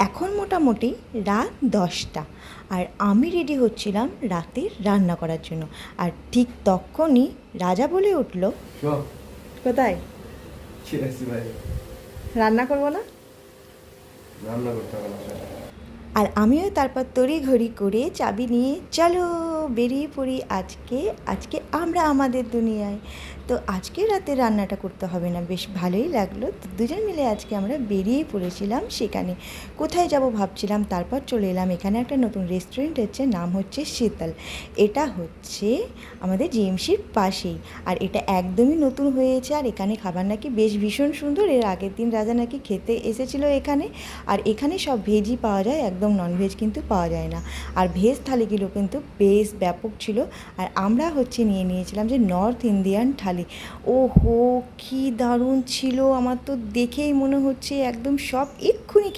এখন মোটামুটি রাত 10টা, আর আমি রেডি হচ্ছিলাম রাতে রান্না করার জন্য। আর ঠিক তখনই রাজা বলে উঠল, কোথায় রান্না করবো না? রান্না করতে হবে না। আর আমিও তারপর তড়িঘড়ি করে চাবি নিয়ে চলো বেরিয়ে পড়ি। আজকে আজকে আমরা আমাদের দুনিয়ায়। তো আজকে রাতে রান্নাটা করতে হবে না, বেশ ভালোই লাগলো। তো দুজন মিলে আজকে আমরা বেরিয়ে পড়েছিলাম সেখানে। কোথায় যাব ভাবছিলাম, তারপর চলে এলাম এখানে একটা নতুন রেস্টুরেন্ট হচ্ছে, নাম হচ্ছে শীতল। এটা হচ্ছে আমাদের জিএমসির পাশেই, আর এটা একদমই নতুন হয়েছে। আর এখানে খাবার নাকি বেশ ভীষণ সুন্দর। এর আগের দিন রাজা নাকি খেতে এসেছিলো এখানে। আর এখানে সব ভেজই পাওয়া যায়, একদম ননভেজ কিন্তু পাওয়া যায় না। আর ভেজ থালিগুলো কিন্তু বেশ ব্যাপক ছিল। আর আমরা নিয়ে নিয়েছিলাম যে নর্থ ইন্ডিয়ান থালি। ওহো, কী দারুণ ছিল! আমার তো দেখেই মনে হচ্ছে একদম সব এক্ষুনি